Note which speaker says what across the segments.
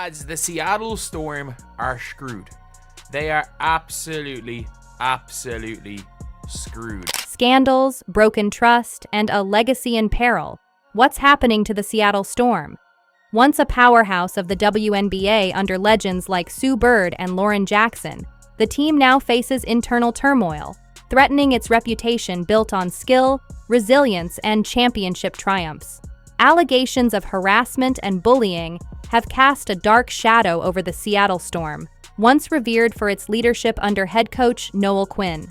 Speaker 1: Lads, the Seattle Storm are screwed. They are absolutely screwed.
Speaker 2: Scandals, broken trust, and a legacy in peril. What's happening to the Seattle Storm? Once a powerhouse of the WNBA under legends like Sue Bird and Lauren Jackson, the team now faces internal turmoil, threatening its reputation built on skill, resilience, and championship triumphs. Allegations of harassment and bullying have cast a dark shadow over the Seattle Storm, once revered for its leadership under head coach Noel Quinn.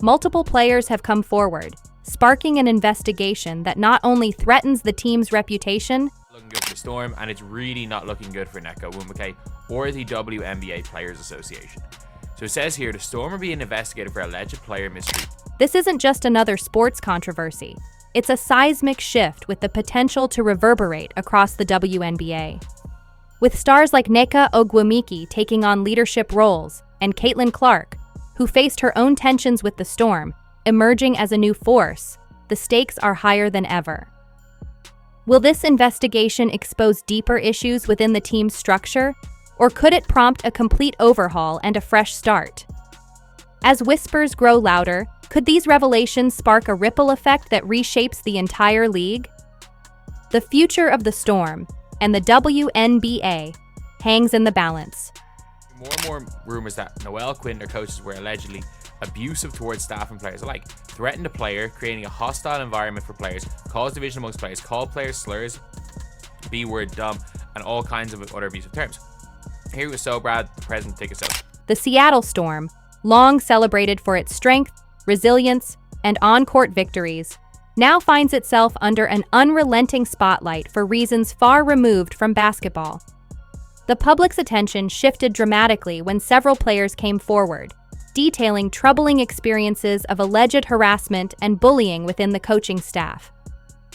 Speaker 2: Multiple players have come forward, sparking an investigation that not only threatens the team's reputation,
Speaker 1: Looking good for the Storm, and it's really not looking good for Neko Wumake or the WNBA Players Association. So it says here, the Storm are being investigated for alleged player mistreatment.
Speaker 2: This isn't just another sports controversy. It's a seismic shift with the potential to reverberate across the WNBA. With stars like Nneka Ogwumike taking on leadership roles, and Caitlin Clark, who faced her own tensions with the Storm, emerging as a new force, the stakes are higher than ever. Will this investigation expose deeper issues within the team's structure, or could it prompt a complete overhaul and a fresh start? As whispers grow louder, could these revelations spark a ripple effect that reshapes the entire league? The future of the Storm and the WNBA hangs in the balance.
Speaker 1: More and more rumors that Noel Quinn, their coaches, were allegedly abusive towards staff and players alike, threatened a player, creating a hostile environment for players, caused division amongst players, called players slurs, B-word, dumb, and all kinds of other abusive terms. Here was so Brad, the president, take us out.
Speaker 2: The Seattle Storm, long celebrated for its strength, resilience, and on-court victories, now finds itself under an unrelenting spotlight for reasons far removed from basketball. The public's attention shifted dramatically when several players came forward, detailing troubling experiences of alleged harassment and bullying within the coaching staff.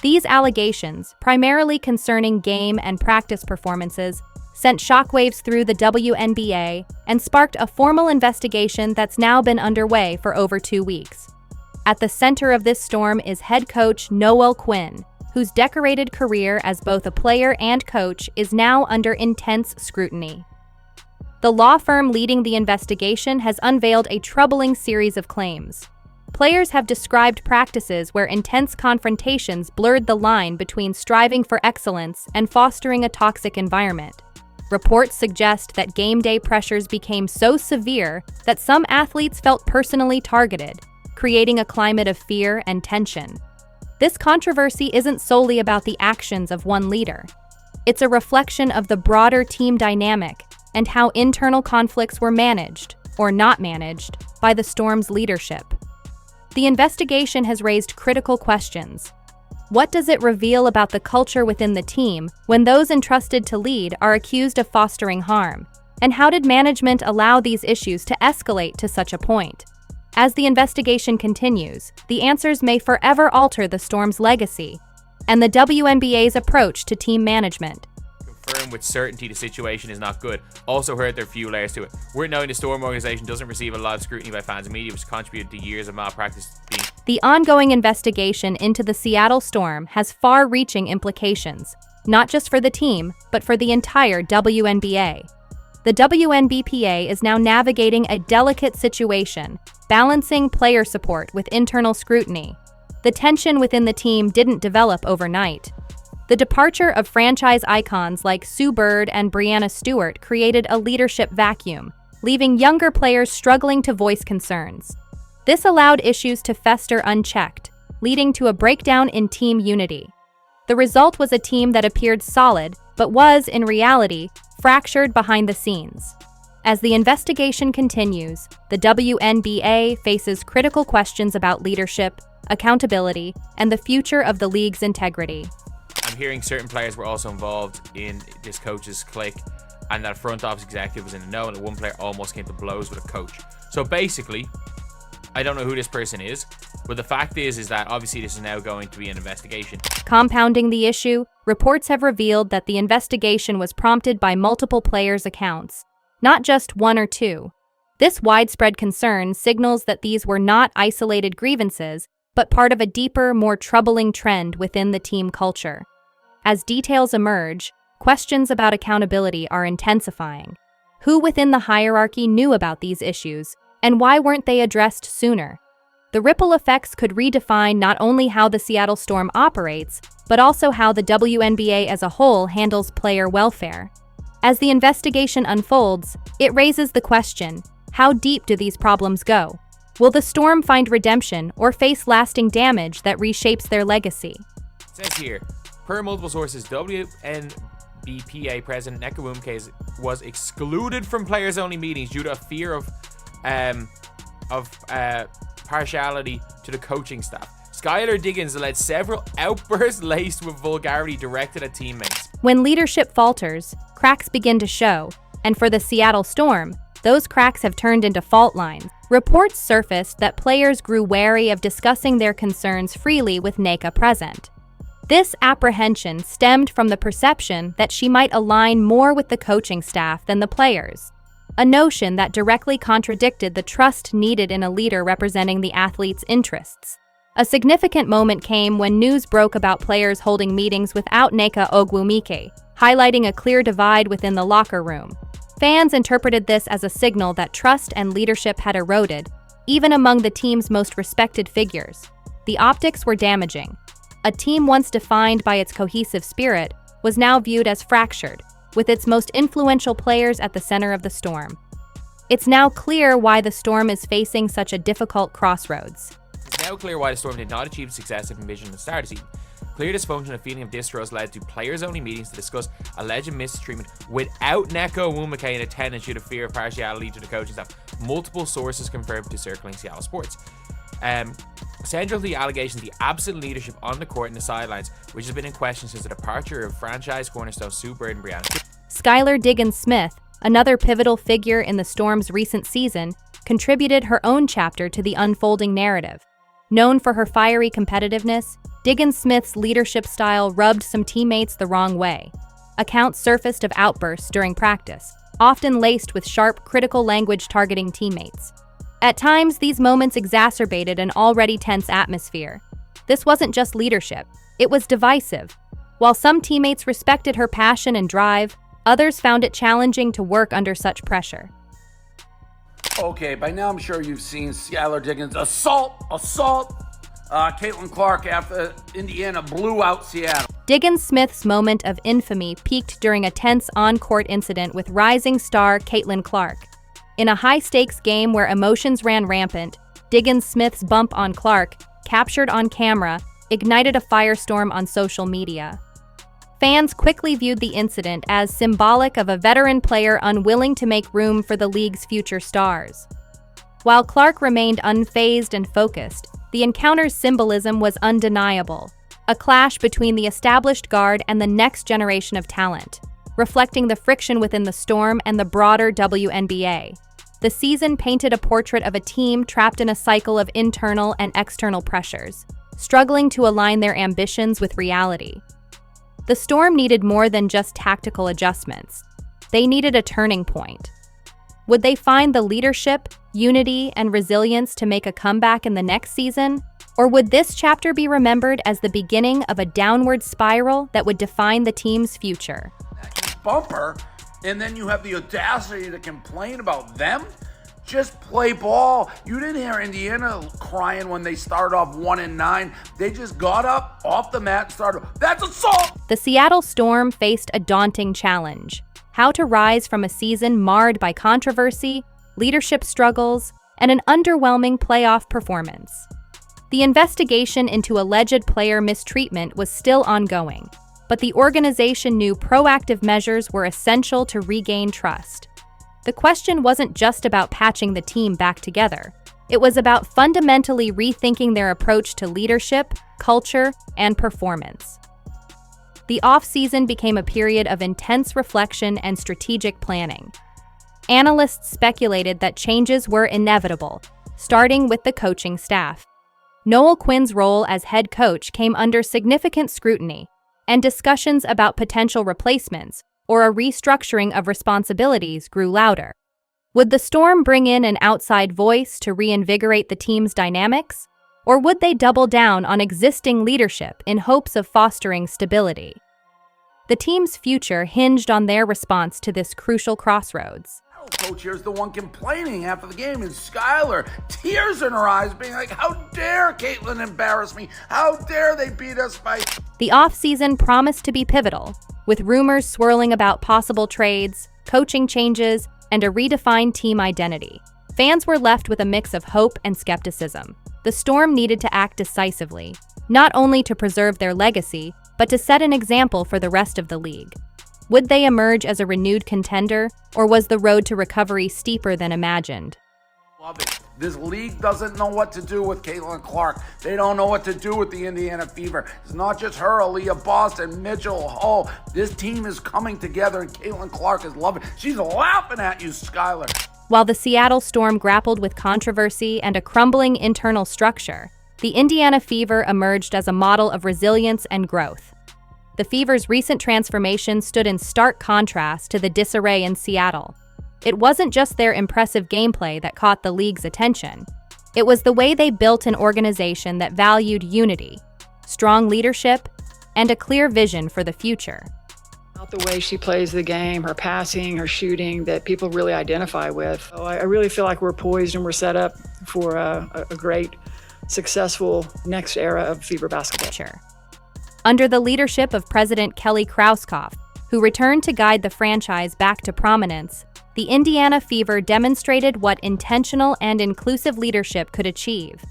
Speaker 2: These allegations, primarily concerning game and practice performances, sent shockwaves through the WNBA and sparked a formal investigation that's now been underway for over 2 weeks. At the center of this storm is head coach Noel Quinn, whose decorated career as both a player and coach is now under intense scrutiny. The law firm leading the investigation has unveiled a troubling series of claims. Players have described practices where intense confrontations blurred the line between striving for excellence and fostering a toxic environment. Reports suggest that game day pressures became so severe that some athletes felt personally targeted, creating a climate of fear and tension. This controversy isn't solely about the actions of one leader. It's a reflection of the broader team dynamic and how internal conflicts were managed, or not managed, by the Storm's leadership. The investigation has raised critical questions. What does it reveal about the culture within the team when those entrusted to lead are accused of fostering harm? And how did management allow these issues to escalate to such a point? As the investigation continues, the answers may forever alter the Storm's legacy and the WNBA's approach to team management.
Speaker 1: Confirm with certainty the situation is not good. Also heard there are few layers to it. We're knowing the Storm organization doesn't receive a lot of scrutiny by fans and media, which contributed to years of malpractice being.
Speaker 2: The ongoing investigation into the Seattle Storm has far-reaching implications, not just for the team, but for the entire WNBA. The WNBPA is now navigating a delicate situation, balancing player support with internal scrutiny. The tension within the team didn't develop overnight. The departure of franchise icons like Sue Bird and Breanna Stewart created a leadership vacuum, leaving younger players struggling to voice concerns. This allowed issues to fester unchecked, leading to a breakdown in team unity. The result was a team that appeared solid, but was, in reality, fractured behind the scenes. As the investigation continues, the WNBA faces critical questions about leadership, accountability, and the future of the league's integrity.
Speaker 1: I'm hearing certain players were also involved in this coach's clique, and that a front office executive was in the know, and that one player almost came to blows with a coach. So basically, I don't know who this person is, but the fact is that obviously this is now going to be an investigation.
Speaker 2: Compounding the issue, reports have revealed that the investigation was prompted by multiple players' accounts, not just one or two. This widespread concern signals that these were not isolated grievances, but part of a deeper, more troubling trend within the team culture. As details emerge, questions about accountability are intensifying. Who within the hierarchy knew about these issues, and why weren't they addressed sooner? The ripple effects could redefine not only how the Seattle Storm operates, but also how the WNBA as a whole handles player welfare. As the investigation unfolds, it raises the question, how deep do these problems go? Will the Storm find redemption or face lasting damage that reshapes their legacy?
Speaker 1: It says here, per multiple sources, WNBPA President Nneka Nwumike was excluded from players-only meetings due to a fear of partiality to the coaching staff. Skylar Diggins led several outbursts laced with vulgarity directed at teammates.
Speaker 2: When leadership falters, cracks begin to show, and for the Seattle Storm, those cracks have turned into fault lines. Reports surfaced that players grew wary of discussing their concerns freely with Nneka present. This apprehension stemmed from the perception that she might align more with the coaching staff than the players, a notion that directly contradicted the trust needed in a leader representing the athlete's interests. A significant moment came when news broke about players holding meetings without Nneka Nwumike, highlighting a clear divide within the locker room. Fans interpreted this as a signal that trust and leadership had eroded, even among the team's most respected figures. The optics were damaging. A team once defined by its cohesive spirit was now viewed as fractured, with its most influential players at the center of the storm. It's now clear why the Storm is facing such a difficult crossroads.
Speaker 1: It's now clear why the Storm did not achieve the success it envisioned at the start of the season. Clear dysfunction and feeling of distrust led to players-only meetings to discuss alleged mistreatment without Nneka Nwumike in attendance due to fear of partiality to the coaching staff. Multiple sources confirmed to Circling Seattle Sports. Central to the allegations, the absent leadership on the court and the sidelines, which has been in question since the departure of franchise cornerstone Sue Bird and Brianna.
Speaker 2: Skylar Diggins-Smith, another pivotal figure in the Storm's recent season, contributed her own chapter to the unfolding narrative. Known for her fiery competitiveness, Diggins-Smith's leadership style rubbed some teammates the wrong way. Accounts surfaced of outbursts during practice, often laced with sharp, critical language targeting teammates. At times, these moments exacerbated an already tense atmosphere. This wasn't just leadership, it was divisive. While some teammates respected her passion and drive, others found it challenging to work under such pressure.
Speaker 3: Okay, by now I'm sure you've seen Skylar Diggins assault Caitlin Clark after Indiana blew out Seattle.
Speaker 2: Diggins-Smith's moment of infamy peaked during a tense on-court incident with rising star Caitlin Clark. In a high-stakes game where emotions ran rampant, Diggins-Smith's bump on Clark, captured on camera, ignited a firestorm on social media. Fans quickly viewed the incident as symbolic of a veteran player unwilling to make room for the league's future stars. While Clark remained unfazed and focused, the encounter's symbolism was undeniable, a clash between the established guard and the next generation of talent, reflecting the friction within the Storm and the broader WNBA. The season painted a portrait of a team trapped in a cycle of internal and external pressures, struggling to align their ambitions with reality. The Storm needed more than just tactical adjustments. They needed a turning point. Would they find the leadership, unity, and resilience to make a comeback in the next season? Or would this chapter be remembered as the beginning of a downward spiral that would define the team's future?
Speaker 3: Bumper, and then you have the audacity to complain about them? Just play ball. You didn't hear Indiana crying when they started off 1-9. They just got up off the mat and started. That's assault!
Speaker 2: The Seattle Storm faced a daunting challenge: how to rise from a season marred by controversy, leadership struggles, and an underwhelming playoff performance. The investigation into alleged player mistreatment was still ongoing, but the organization knew proactive measures were essential to regain trust. The question wasn't just about patching the team back together. It was about fundamentally rethinking their approach to leadership, culture, and performance. The off-season became a period of intense reflection and strategic planning. Analysts speculated that changes were inevitable, starting with the coaching staff. Noel Quinn's role as head coach came under significant scrutiny, and discussions about potential replacements or a restructuring of responsibilities grew louder. Would the Storm bring in an outside voice to reinvigorate the team's dynamics? Or would they double down on existing leadership in hopes of fostering stability? The team's future hinged on their response to this crucial crossroads.
Speaker 3: Coach here's the one complaining after the game, and Skylar, tears in her eyes, being like, how dare Caitlin embarrass me? How dare they beat us by...
Speaker 2: The offseason promised to be pivotal, with rumors swirling about possible trades, coaching changes, and a redefined team identity. Fans were left with a mix of hope and skepticism. The Storm needed to act decisively, not only to preserve their legacy, but to set an example for the rest of the league. Would they emerge as a renewed contender, or was the road to recovery steeper than imagined?
Speaker 3: Love it. This league doesn't know what to do with Caitlin Clark. They don't know what to do with the Indiana Fever. It's not just her, Aaliyah Boston, Mitchell. Oh, this team is coming together, and Caitlin Clark is loving it. She's laughing at you, Skylar.
Speaker 2: While the Seattle Storm grappled with controversy and a crumbling internal structure, the Indiana Fever emerged as a model of resilience and growth. The Fever's recent transformation stood in stark contrast to the disarray in Seattle. It wasn't just their impressive gameplay that caught the league's attention. It was the way they built an organization that valued unity, strong leadership, and a clear vision for the future.
Speaker 4: The way she plays the game, her passing, her shooting, that people really identify with. So I really feel like we're poised and we're set up for a great, successful next era of Fever basketball.
Speaker 2: Under the leadership of President Kelly Krauskopf, who returned to guide the franchise back to prominence, the Indiana Fever demonstrated what intentional and inclusive leadership could achieve.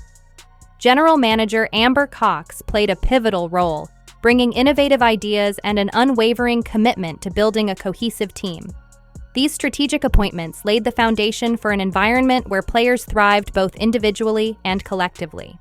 Speaker 2: General Manager Amber Cox played a pivotal role, bringing innovative ideas and an unwavering commitment to building a cohesive team. These strategic appointments laid the foundation for an environment where players thrived both individually and collectively.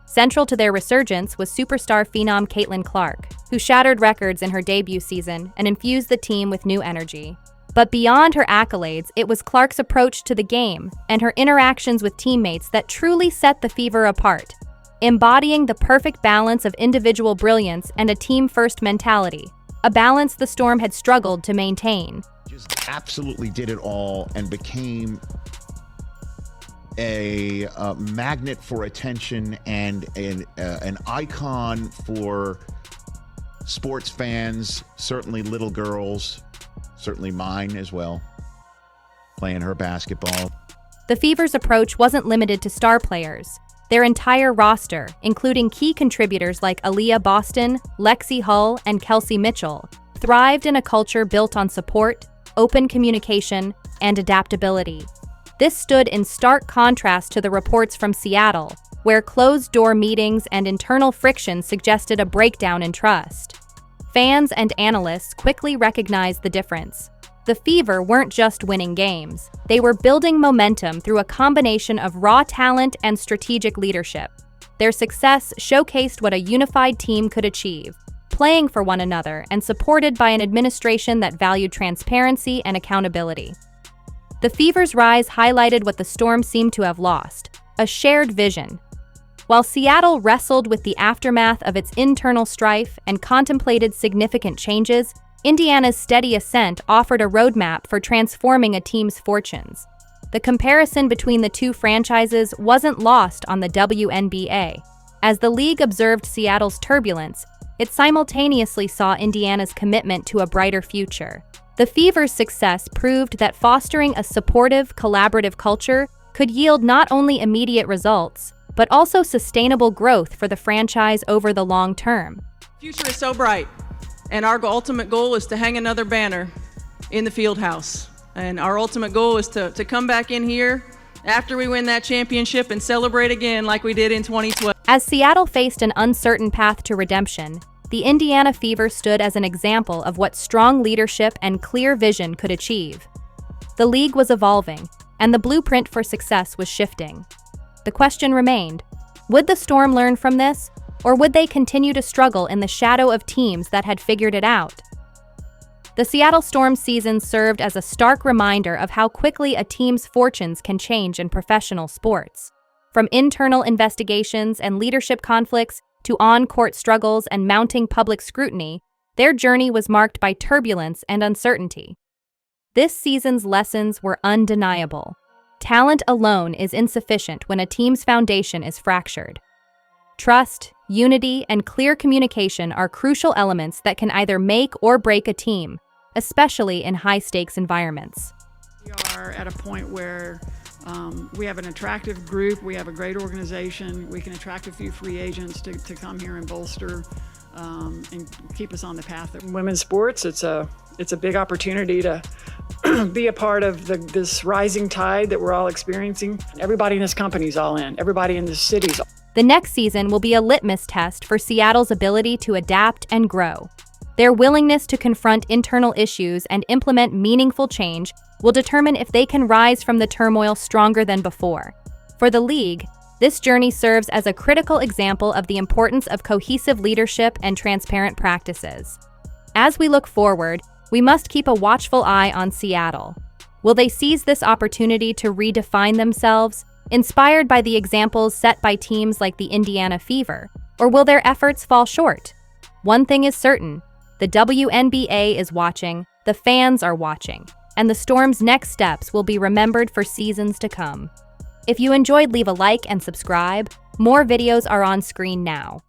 Speaker 2: Central to their resurgence was superstar phenom Caitlin Clark, who shattered records in her debut season and infused the team with new energy. But beyond her accolades, it was Clark's approach to the game and her interactions with teammates that truly set the Fever apart, embodying the perfect balance of individual brilliance and a team-first mentality, a balance the Storm had struggled to maintain.
Speaker 5: Just absolutely did it all and became a magnet for attention and an icon for sports fans, certainly little girls, certainly mine as well, playing her basketball.
Speaker 2: The Fever's approach wasn't limited to star players. Their entire roster, including key contributors like Aaliyah Boston, Lexi Hull, and Kelsey Mitchell, thrived in a culture built on support, open communication, and adaptability. This stood in stark contrast to the reports from Seattle, where closed-door meetings and internal friction suggested a breakdown in trust. Fans and analysts quickly recognized the difference. The Fever weren't just winning games. They were building momentum through a combination of raw talent and strategic leadership. Their success showcased what a unified team could achieve, playing for one another and supported by an administration that valued transparency and accountability. The Fever's rise highlighted what the Storm seemed to have lost, a shared vision. While Seattle wrestled with the aftermath of its internal strife and contemplated significant changes, Indiana's steady ascent offered a roadmap for transforming a team's fortunes. The comparison between the two franchises wasn't lost on the WNBA. As the league observed Seattle's turbulence, it simultaneously saw Indiana's commitment to a brighter future. The Fever's success proved that fostering a supportive, collaborative culture could yield not only immediate results, but also sustainable growth for the franchise over the long term.
Speaker 6: Future is so bright, and our ultimate goal is to hang another banner in the field house. And our ultimate goal is to come back in here after we win that championship and celebrate again like we did in 2012.
Speaker 2: As Seattle faced an uncertain path to redemption, the Indiana Fever stood as an example of what strong leadership and clear vision could achieve. The league was evolving, and the blueprint for success was shifting. The question remained, would the Storm learn from this, or would they continue to struggle in the shadow of teams that had figured it out? The Seattle Storm season served as a stark reminder of how quickly a team's fortunes can change in professional sports. From internal investigations and leadership conflicts to on-court struggles and mounting public scrutiny, their journey was marked by turbulence and uncertainty. This season's lessons were undeniable. Talent alone is insufficient when a team's foundation is fractured. Trust, unity, and clear communication are crucial elements that can either make or break a team, especially in high-stakes environments.
Speaker 4: We are at a point where we have an attractive group, we have a great organization, we can attract a few free agents to come here and bolster and keep us on the path. In women's sports, it's a big opportunity to be a part of this rising tide that we're all experiencing. Everybody in this company is all in. Everybody in this city's.
Speaker 2: The next season will be a litmus test for Seattle's ability to adapt and grow. Their willingness to confront internal issues and implement meaningful change will determine if they can rise from the turmoil stronger than before. For the league, this journey serves as a critical example of the importance of cohesive leadership and transparent practices. As we look forward, we must keep a watchful eye on Seattle. Will they seize this opportunity to redefine themselves, inspired by the examples set by teams like the Indiana Fever, or will their efforts fall short? One thing is certain, the WNBA is watching, the fans are watching, and the Storm's next steps will be remembered for seasons to come. If you enjoyed, leave a like and subscribe. More videos are on screen now.